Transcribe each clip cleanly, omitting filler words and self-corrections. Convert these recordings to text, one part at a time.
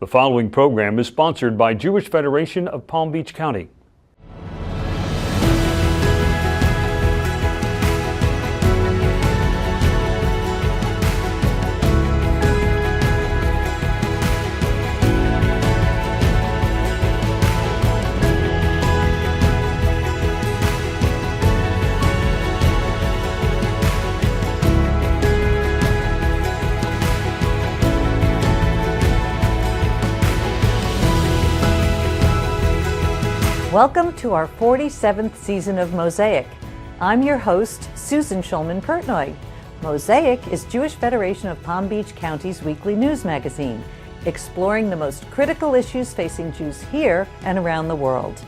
The following program is sponsored by Jewish Federation of Palm Beach County. Welcome to our 47th season of Mosaic. I'm your host, Susan Shulman Pertnoy. Mosaic is Jewish Federation of Palm Beach County's weekly news magazine, exploring the most critical issues facing Jews here and around the world.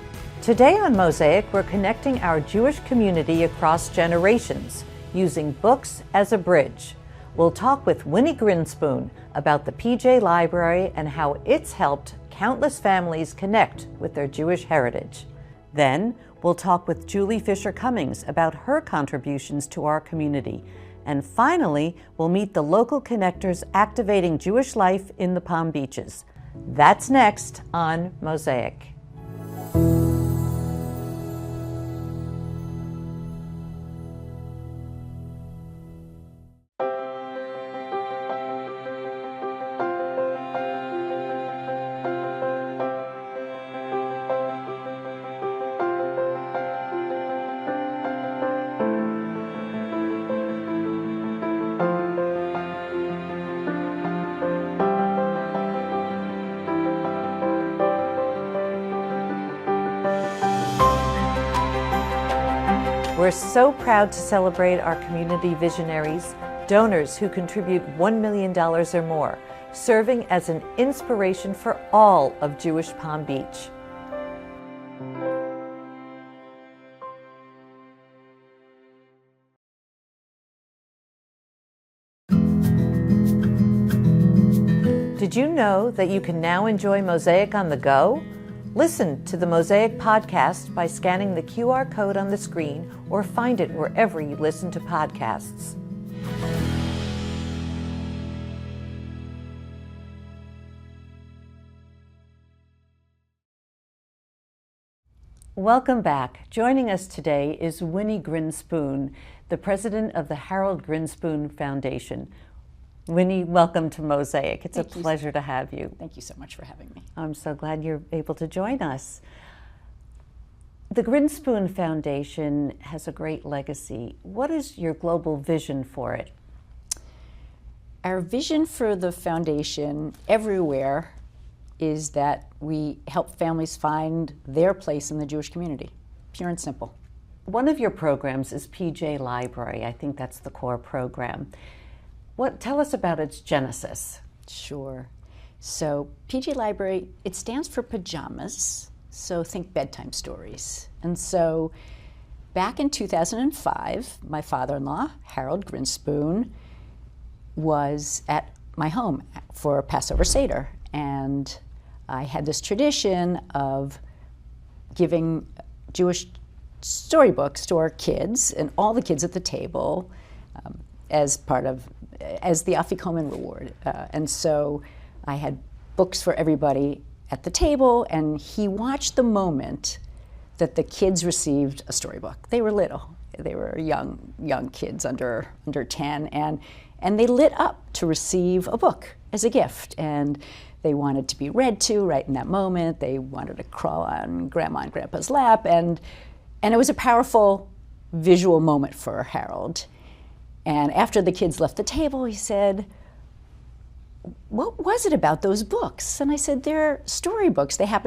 Today on Mosaic, we're connecting our Jewish community across generations, using books as a bridge. We'll talk with Winnie Grinspoon about the PJ Library and how it's helped countless families connect with their Jewish heritage. Then, we'll talk with Julie Fisher Cummings about her contributions to our community. And finally, we'll meet the local connectors activating Jewish life in the Palm Beaches. That's next on Mosaic. We're so proud to celebrate our community visionaries, donors who contribute $1 million or more, serving as an inspiration for all of Jewish Palm Beach. Did you know that you can now enjoy Mosaic on the go? Listen to the Mosaic podcast by scanning the QR code on the screen or find it wherever you listen to podcasts. Welcome back. Joining us today is Winnie Grinspoon, the president of the Harold Grinspoon Foundation. Winnie, welcome to Mosaic. It's a pleasure to have you. Thank you so much for having me. I'm so glad you're able to join us. The Grinspoon Foundation has a great legacy. What is your global vision for it? Our vision for the foundation everywhere is that we help families find their place in the Jewish community, pure and simple. One of your programs is PJ Library. I think that's the core program. Tell us about its genesis. Sure. So PJ Library, it stands for pajamas, so think bedtime stories. And so back in 2005, my father-in-law, Harold Grinspoon, was at my home for Passover Seder. And I had this tradition of giving Jewish storybooks to our kids and all the kids at the table as the Afikomen reward. And so I had books for everybody at the table, and he watched the moment that the kids received a storybook. They were little. They were young kids under 10, and they lit up to receive a book as a gift. And they wanted to be read to right in that moment. They wanted to crawl on Grandma and Grandpa's lap, and it was a powerful visual moment for Harold. And after the kids left the table, he said, "What was it about those books?" And I said, "They're storybooks. They have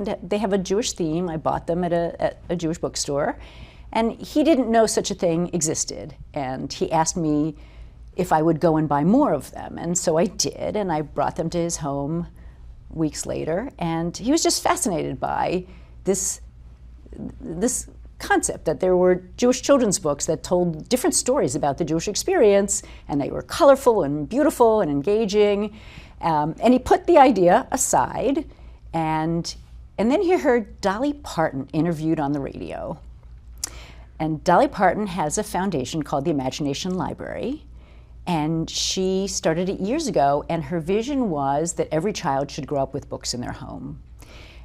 a Jewish theme. I bought them at a Jewish bookstore." And he didn't know such a thing existed. And he asked me if I would go and buy more of them. And so I did, and I brought them to his home weeks later. And he was just fascinated by this concept that there were Jewish children's books that told different stories about the Jewish experience, and they were colorful and beautiful and engaging. And he put the idea aside, and then he heard Dolly Parton interviewed on the radio. And Dolly Parton has a foundation called the Imagination Library, And she started it years ago, and her vision was that every child should grow up with books in their home.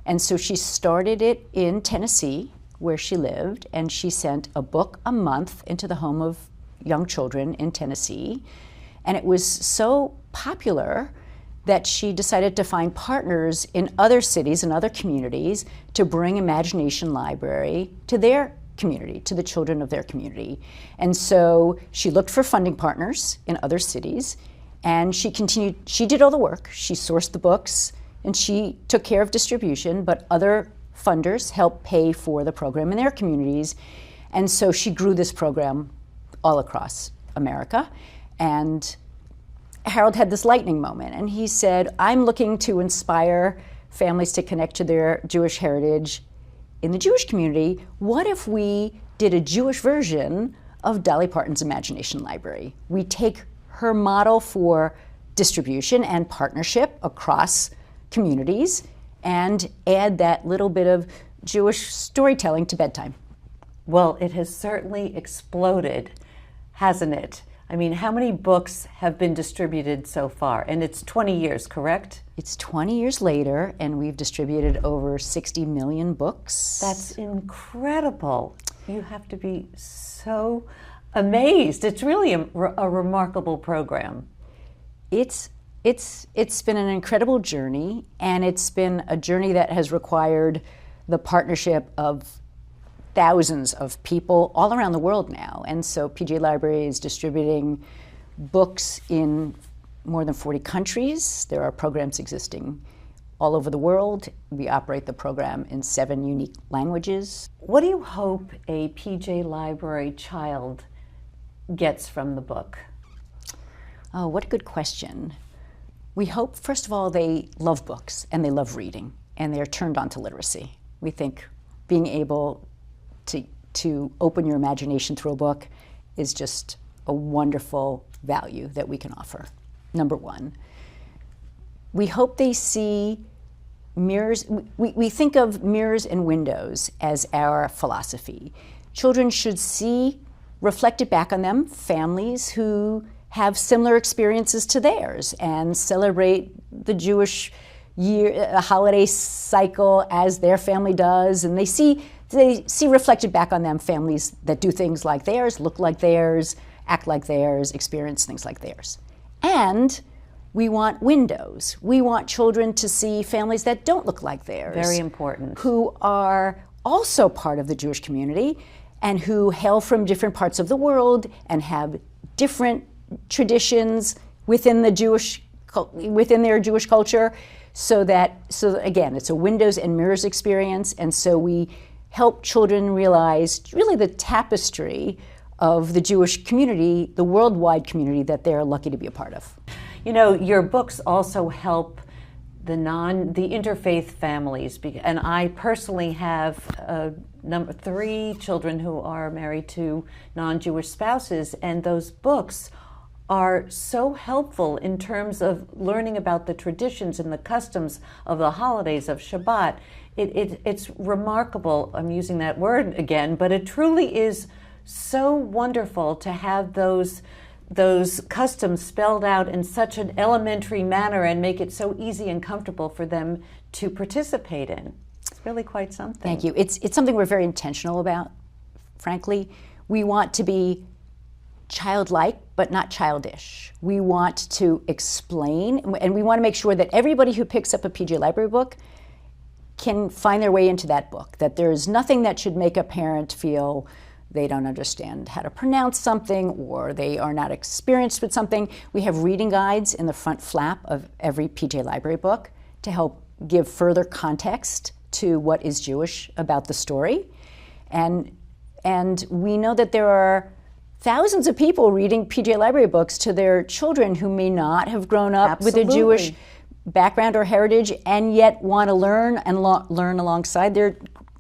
And so she started it in Tennessee, where she lived, and she sent a book a month into the home of young children in Tennessee. And it was so popular that she decided to find partners in other cities and other communities to bring Imagination Library to their community, to the children of their community. And so she looked for funding partners in other cities, and she did all the work. She sourced the books, and she took care of distribution, but other funders helped pay for the program in their communities. And so she grew this program all across America. And Harold had this lightning moment, and he said, I'm looking to inspire families to connect to their Jewish heritage in the Jewish community. What if we did a Jewish version of Dolly Parton's Imagination Library? We take her model for distribution and partnership across communities and add that little bit of Jewish storytelling to bedtime. Well, it has certainly exploded, hasn't it? I mean, how many books have been distributed so far? And it's 20 years, correct? It's 20 years later, and we've distributed over 60 million books. That's incredible. You have to be so amazed. It's really a remarkable program. It's been an incredible journey, and it's been a journey that has required the partnership of thousands of people all around the world now. And so PJ Library is distributing books in more than 40 countries. There are programs existing all over the world. We operate the program in 7 unique languages. What do you hope a PJ Library child gets from the book? Oh, what a good question. We hope, first of all, they love books and they love reading and they're turned on to literacy. We think being able to open your imagination through a book is just a wonderful value that we can offer, number one. We hope they see mirrors. We think of mirrors and windows as our philosophy. Children should see reflected back on them families who have similar experiences to theirs and celebrate the Jewish year, holiday cycle as their family does, and they see reflected back on them families that do things like theirs, look like theirs, act like theirs, experience things like theirs. And we want windows. We want children to see families that don't look like theirs. Very important. Who are also part of the Jewish community and who hail from different parts of the world and have different traditions within their Jewish culture. So again, it's a windows and mirrors experience, and so we help children realize really the tapestry of the Jewish community, the worldwide community that they're lucky to be a part of. You know, your books also help the interfaith families, and I personally have 3 children who are married to non-Jewish spouses, and those books are so helpful in terms of learning about the traditions and the customs of the holidays of Shabbat. It's remarkable, I'm using that word again, but it truly is so wonderful to have those customs spelled out in such an elementary manner and make it so easy and comfortable for them to participate in. It's really quite something. Thank you. It's something we're very intentional about, frankly. We want to be childlike, but not childish. We want to explain, and we want to make sure that everybody who picks up a PJ Library book can find their way into that book, that there's nothing that should make a parent feel they don't understand how to pronounce something or they are not experienced with something. We have reading guides in the front flap of every PJ Library book to help give further context to what is Jewish about the story. And we know that there are thousands of people reading PJ Library books to their children who may not have grown up with a Jewish background or heritage and yet want to learn and learn alongside their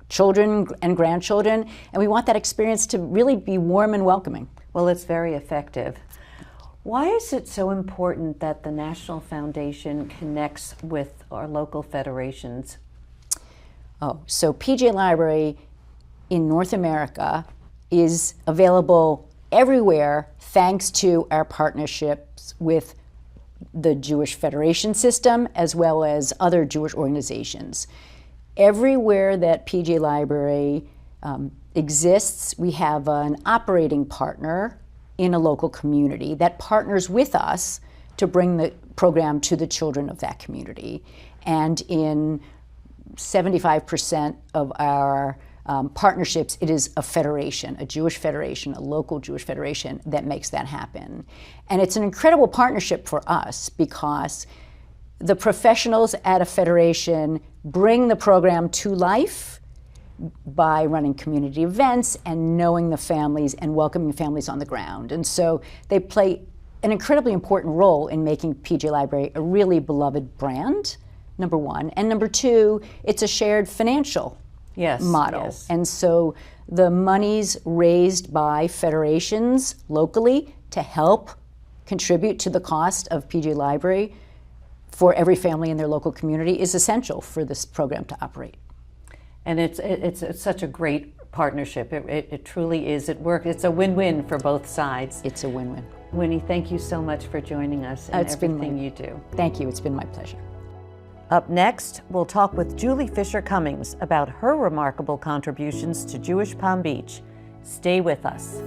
children and grandchildren. And we want that experience to really be warm and welcoming. Well, it's very effective. Why is it so important that the National Foundation connects with our local federations? So PJ Library in North America is available everywhere thanks to our partnerships with the Jewish Federation system as well as other Jewish organizations. Everywhere that PJ Library exists, we have an operating partner in a local community that partners with us to bring the program to the children of that community. And in 75% of our partnerships, it is a federation, a Jewish federation, a local Jewish federation that makes that happen. And it's an incredible partnership for us because the professionals at a federation bring the program to life by running community events and knowing the families and welcoming families on the ground. And so they play an incredibly important role in making PJ Library a really beloved brand, number one. And number two, it's a shared financial model. Yes. And so the monies raised by federations locally to help contribute to the cost of PJ Library for every family in their local community is essential for this program to operate. And it's such a great partnership. It truly is. It works. It's a win-win for both sides. It's a win-win. Winnie, thank you so much for joining us and everything you do. Thank you. It's been my pleasure. Up next, we'll talk with Julie Fisher Cummings about her remarkable contributions to Jewish Palm Beach. Stay with us.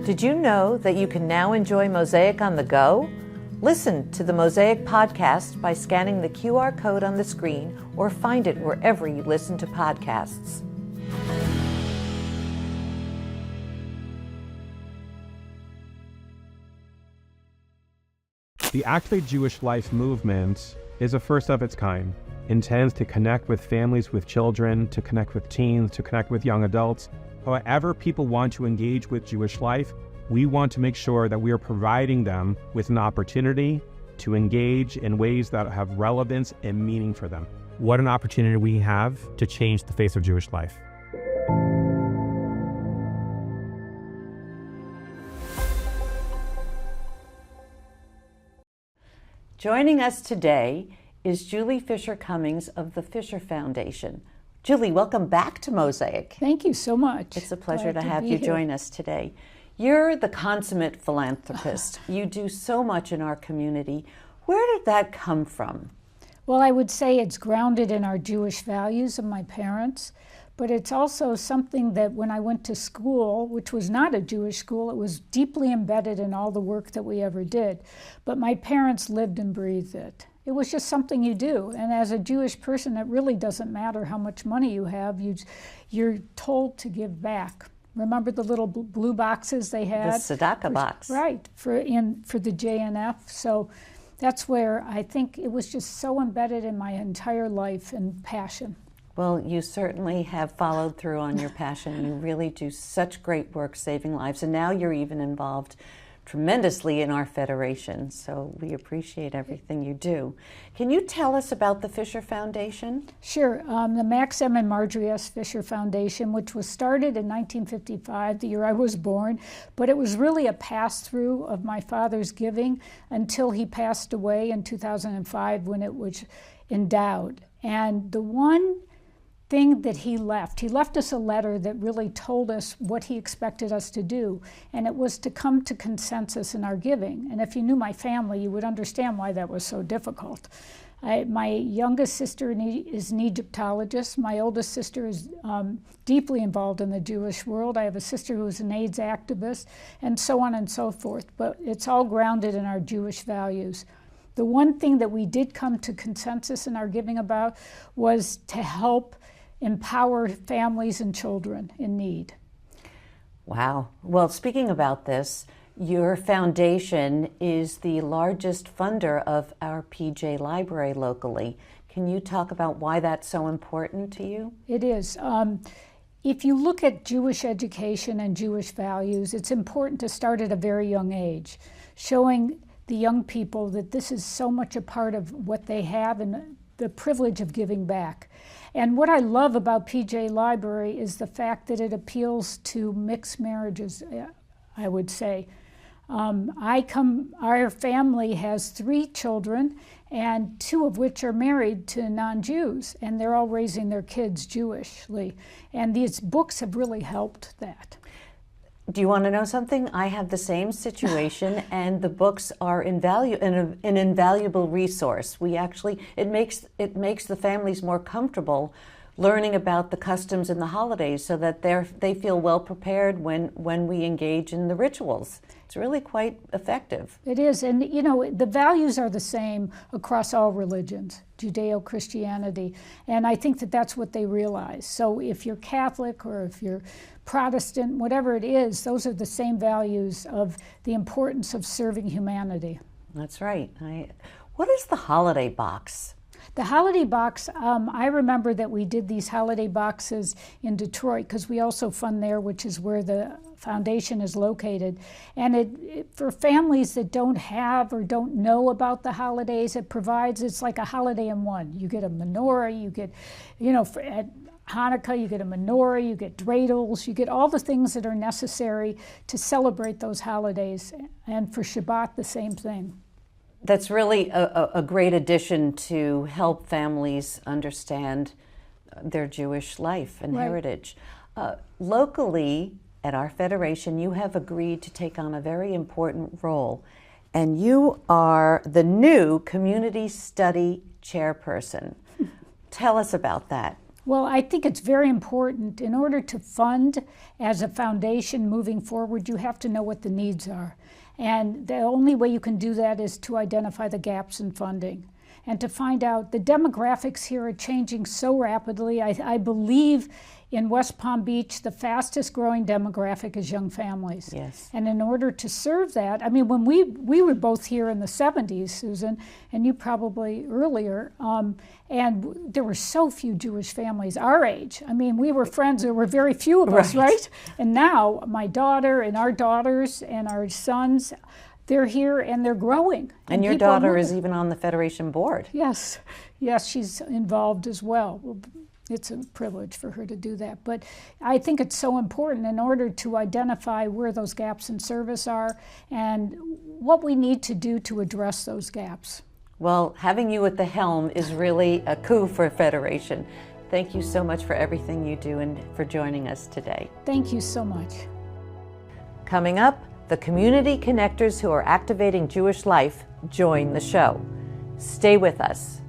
Did you know that you can now enjoy Mosaic on the go? Listen to the Mosaic podcast by scanning the QR code on the screen or find it wherever you listen to podcasts. The Activate Jewish Life movement is a first of its kind. Intends to connect with families with children, to connect with teens, to connect with young adults. However people want to engage with Jewish life, we want to make sure that we are providing them with an opportunity to engage in ways that have relevance and meaning for them. What an opportunity we have to change the face of Jewish life. Joining us today is Julie Fisher Cummings of the Fisher Foundation. Julie, welcome back to Mosaic. Thank you so much. It's a pleasure Glad to have be you here. join us today. You're the consummate philanthropist. You do so much in our community. Where did that come from? Well, I would say it's grounded in our Jewish values of my parents, but it's also something that when I went to school, which was not a Jewish school, it was deeply embedded in all the work that we ever did. But my parents lived and breathed it. It was just something you do. And as a Jewish person, it really doesn't matter how much money you have. You're told to give back. Remember the little blue boxes they had? The tzedakah box. Right, for the JNF. So that's where I think it was just so embedded in my entire life and passion. Well, you certainly have followed through on your passion. You really do such great work saving lives. And now you're even involved tremendously in our federation. So we appreciate everything you do. Can you tell us about the Fisher Foundation? Sure. The Max M. and Marjorie S. Fisher Foundation, which was started in 1955, the year I was born, but it was really a pass-through of my father's giving until he passed away in 2005 when it was endowed. And the one thing that he left us a letter that really told us what he expected us to do, and it was to come to consensus in our giving. And if you knew my family, you would understand why that was so difficult. My youngest sister is an Egyptologist. My oldest sister is deeply involved in the Jewish world. I have a sister who is an AIDS activist, and so on and so forth. But it's all grounded in our Jewish values. The one thing that we did come to consensus in our giving about was to help empower families and children in need. Wow. Well, speaking about this, your foundation is the largest funder of our PJ Library locally. Can you talk about why that's so important to you? It is. If you look at Jewish education and Jewish values, it's important to start at a very young age, showing the young people that this is so much a part of what they have and the privilege of giving back. And what I love about PJ Library is the fact that it appeals to mixed marriages, I would say. Our family has 3 children, and 2 of which are married to non-Jews, and they're all raising their kids Jewishly. And these books have really helped that. Do you want to know something? I have the same situation, and the books are an invaluable resource. It makes the families more comfortable learning about the customs and the holidays, so that they feel well prepared when we engage in the rituals. It's really quite effective. It is, and the values are the same across all religions, Judeo-Christianity, and I think that that's what they realize. So if you're Catholic or if you're Protestant, whatever it is, those are the same values of the importance of serving humanity. That's right. What is the holiday box? The holiday box, I remember that we did these holiday boxes in Detroit, because we also fund there, which is where the foundation is located. And for families that don't have or don't know about the holidays, it's like a holiday in one. You get a menorah, you get, at Hanukkah, you get a menorah, you get dreidels, you get all the things that are necessary to celebrate those holidays. And for Shabbat, the same thing. That's really a great addition to help families understand their Jewish life and heritage. Locally, at our federation, you have agreed to take on a very important role, and you are the new Community Study Chairperson. Tell us about that. Well, I think it's very important. In order to fund as a foundation moving forward, you have to know what the needs are. And the only way you can do that is to identify the gaps in funding and to find out. The demographics here are changing so rapidly. I believe in West Palm Beach, the fastest growing demographic is young families. Yes. And in order to serve that, when we were both here in the 70s, Susan, and you probably earlier, and there were so few Jewish families our age. We were friends, there were very few of us, right? And now my daughter and our daughters and our sons, they're here and they're growing. And your daughter is even on the Federation board. Yes, she's involved as well. It's a privilege for her to do that. But I think it's so important in order to identify where those gaps in service are and what we need to do to address those gaps. Well, having you at the helm is really a coup for Federation. Thank you so much for everything you do and for joining us today. Thank you so much. Coming up, the community connectors who are activating Jewish life join the show. Stay with us.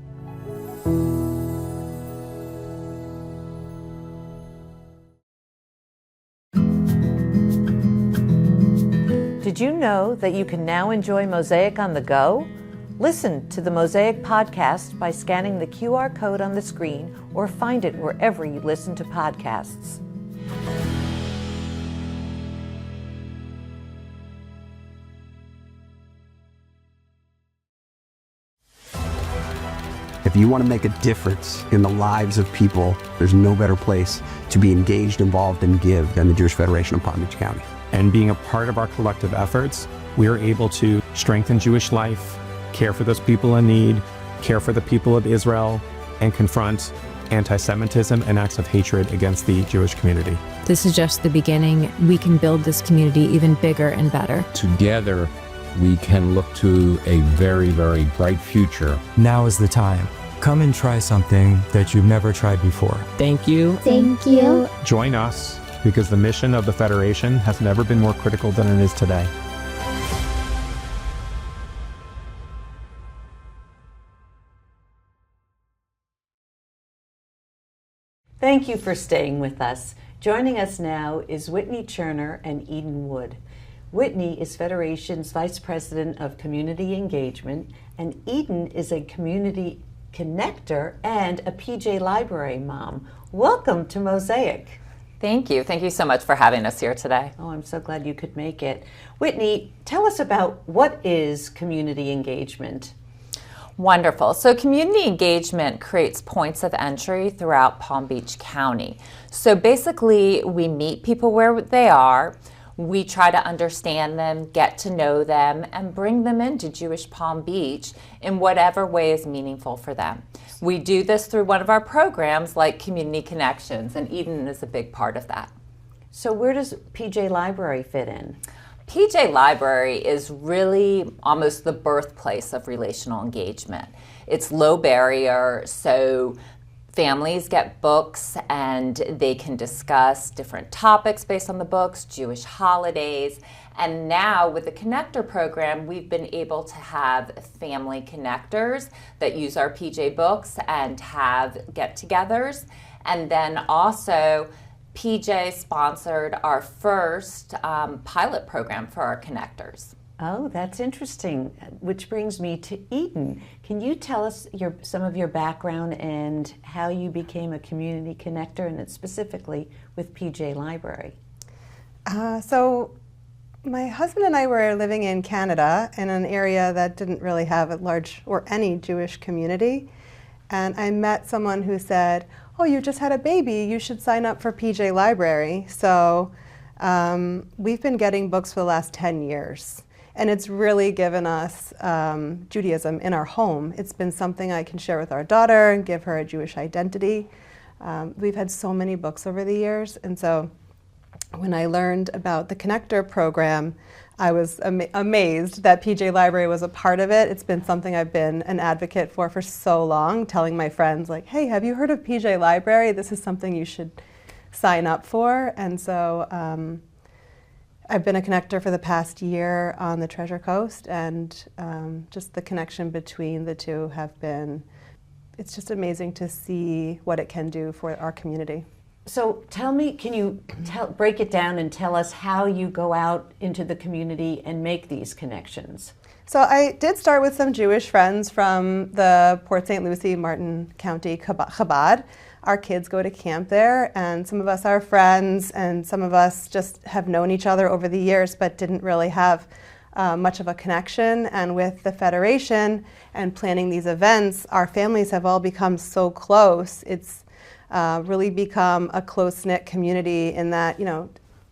Did you know that you can now enjoy Mosaic on the go? Listen to the Mosaic podcast by scanning the QR code on the screen or find it wherever you listen to podcasts. If you want to make a difference in the lives of people, there's no better place to be engaged, involved, and give than the Jewish Federation of Palm Beach County. And being a part of our collective efforts, we are able to strengthen Jewish life, care for those people in need, care for the people of Israel, and confront anti-Semitism and acts of hatred against the Jewish community. This is just the beginning. We can build this community even bigger and better. Together, we can look to a very, very bright future. Now is the time. Come and try something that you've never tried before. Thank you. Thank you. Join us, because the mission of the Federation has never been more critical than it is today. Thank you for staying with us. Joining us now is Whitney Cherner and Eden Wood. Whitney is Federation's Vice President of Community Engagement, and Eden is a community connector and a PJ Library mom. Welcome to Mosaic. Thank you. Thank you so much for having us here today. Oh, I'm so glad you could make it. Whitney, tell us about what is community engagement? Wonderful. So community engagement creates points of entry throughout Palm Beach County. So basically, we meet people where they are. We try to understand them, get to know them, and bring them into Jewish Palm Beach in whatever way is meaningful for them. We do this through one of our programs like Community Connections, and Eden is a big part of that. So where does PJ Library fit in? PJ Library is really almost the birthplace of relational engagement. It's low barrier, so families get books and they can discuss different topics based on the books, Jewish holidays. And now with the Connector program, we've been able to have family connectors that use our PJ books and have get-togethers. And then also, PJ sponsored our first pilot program for our connectors. Oh, that's interesting. Which brings me to Eden. Can you tell us some of your background and how you became a community connector, and specifically with PJ Library? So my husband and I were living in Canada in an area that didn't really have a large or any Jewish community. And I met someone who said, "Oh, you just had a baby, you should sign up for PJ Library." So we've been getting books for the last 10 years. And it's really given us Judaism in our home. It's been something I can share with our daughter and give her a Jewish identity. We've had so many books over the years. And so when I learned about the Connector program, I was amazed that PJ Library was a part of it. It's been something I've been an advocate for so long, telling my friends, like, hey, have you heard of PJ Library? This is something you should sign up for. And so I've been a connector for the past year on the Treasure Coast, and just the connection between the two it's just amazing to see what it can do for our community. So tell me, can you break it down and tell us how you go out into the community and make these connections? So I did start with some Jewish friends from the Port St. Lucie, Martin County Chabad. Our kids go to camp there, and some of us are friends, and some of us just have known each other over the years but didn't really have much of a connection. And with the Federation and planning these events, our families have all become so close. It's really become a close-knit community in that,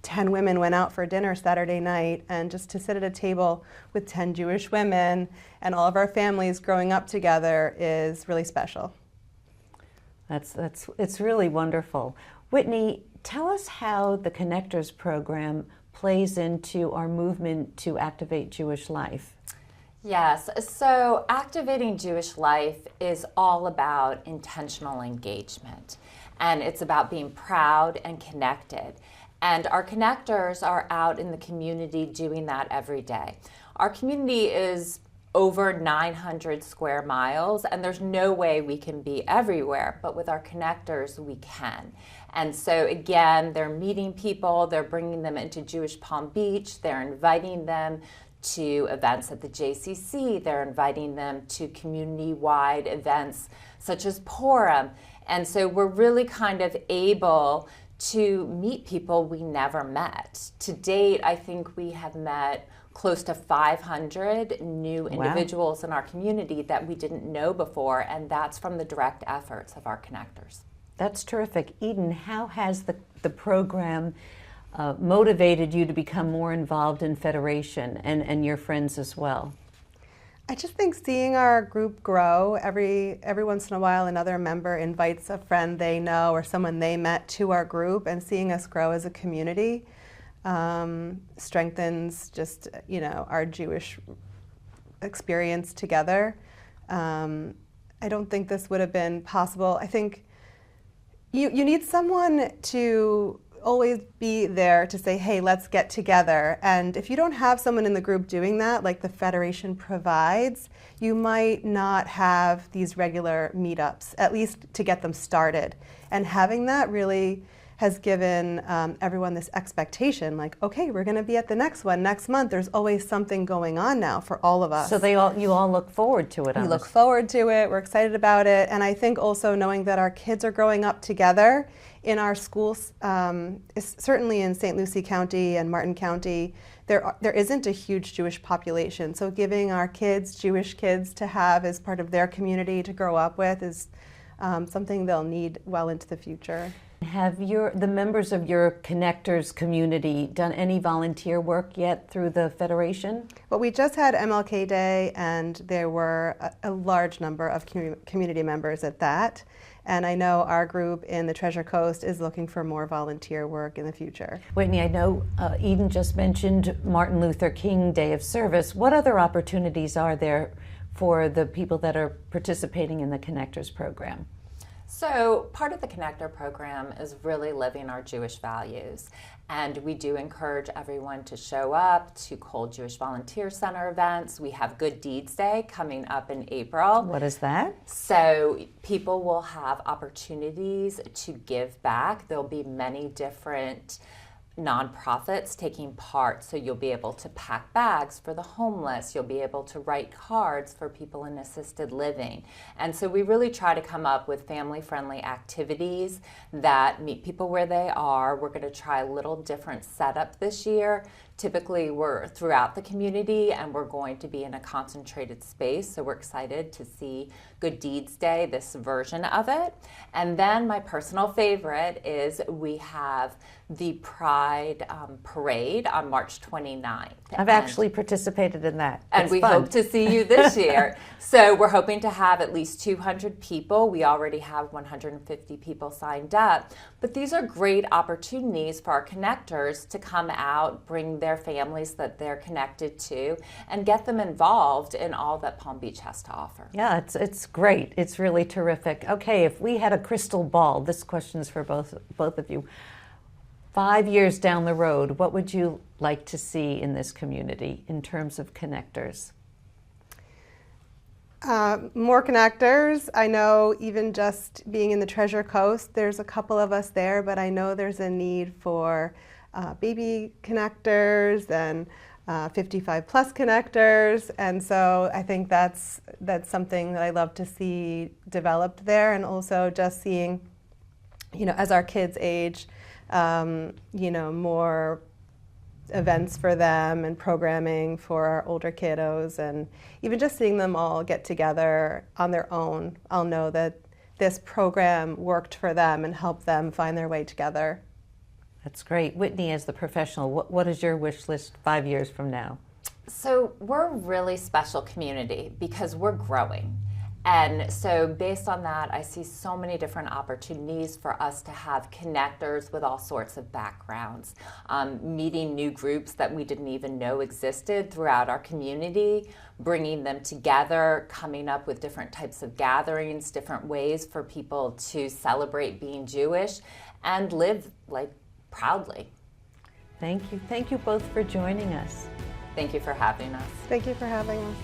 10 women went out for dinner Saturday night, and just to sit at a table with 10 Jewish women and all of our families growing up together is really special. It's really wonderful. Whitney, tell us how the Connectors program plays into our movement to activate Jewish life. Yes, so activating Jewish life is all about intentional engagement, and it's about being proud and connected. And our connectors are out in the community doing that every day. Our community is over 900 square miles, and there's no way we can be everywhere, but with our connectors, we can. And so again, they're meeting people, they're bringing them into Jewish Palm Beach, they're inviting them to events at the JCC, they're inviting them to community-wide events such as Purim. And so we're really kind of able to meet people we never met. To date, I think we have met close to 500 new individuals in our community that we didn't know before, and that's from the direct efforts of our connectors. That's terrific. Eden, how has the program motivated you to become more involved in Federation and your friends as well? I just think seeing our group grow, every once in a while another member invites a friend they know or someone they met to our group, and seeing us grow as a community strengthens just, our Jewish experience together. I don't think this would have been possible. I think you need someone to always be there to say, hey, let's get together. And if you don't have someone in the group doing that, like the Federation provides, you might not have these regular meetups, at least to get them started. And having that really has given everyone this expectation, like, okay, we're going to be at the next one next month. There's always something going on now for all of us. So you all look forward to it. We look forward to it. We're excited about it. And I think also knowing that our kids are growing up together in our schools, certainly in St. Lucie County and Martin County, there isn't a huge Jewish population. So giving our kids, Jewish kids, to have as part of their community to grow up with is something they'll need well into the future. Have the members of your Connectors community done any volunteer work yet through the Federation? Well, we just had MLK Day, and there were a large number of community members at that. And I know our group in the Treasure Coast is looking for more volunteer work in the future. Whitney, I know Eden just mentioned Martin Luther King Day of Service. What other opportunities are there for the people that are participating in the Connectors program? So part of the Connector program is really living our Jewish values. And we do encourage everyone to show up to Cold Jewish Volunteer Center events. We have Good Deeds Day coming up in April. What is that? So people will have opportunities to give back. There'll be many different nonprofits taking part, so you'll be able to pack bags for the homeless, you'll be able to write cards for people in assisted living. And so we really try to come up with family-friendly activities that meet people where they are. We're going to try a little different setup this year. Typically we're throughout the community and we're going to be in a concentrated space, so we're excited to see Good Deeds Day, this version of it. And then my personal favorite is we have the Pride Parade on March 29th. I've actually participated in that. And it's we fun. hope to see you this year. So we're hoping to have at least 200 people. We already have 150 people signed up. But these are great opportunities for our connectors to come out, bring their families that they're connected to, and get them involved in all that Palm Beach has to offer. Yeah, it's great. It's really terrific. Okay, if we had a crystal ball, this question is for both of you. 5 years down the road, what would you like to see in this community in terms of connectors? More connectors. I know even just being in the Treasure Coast, there's a couple of us there, but I know there's a need for baby connectors and 55 plus connectors, and so I think that's something that I love to see developed there, and also just seeing, as our kids age, more events for them and programming for our older kiddos, and even just seeing them all get together on their own. I'll know that this program worked for them and helped them find their way together. That's great. Whitney, as the professional, what is your wish list 5 years from now? So we're a really special community because we're growing. And so based on that, I see so many different opportunities for us to have connectors with all sorts of backgrounds, meeting new groups that we didn't even know existed throughout our community, bringing them together, coming up with different types of gatherings, different ways for people to celebrate being Jewish and live proudly. Thank you. Thank you both for joining us. Thank you for having us. Thank you for having us.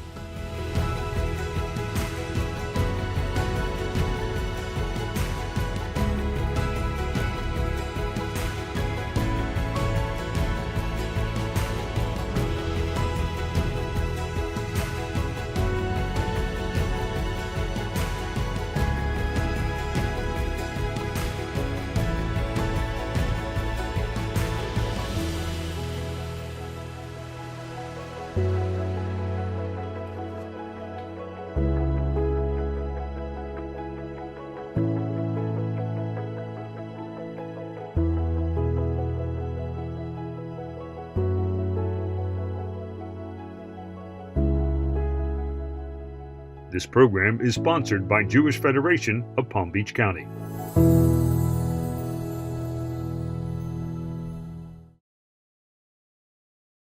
This program is sponsored by Jewish Federation of Palm Beach County.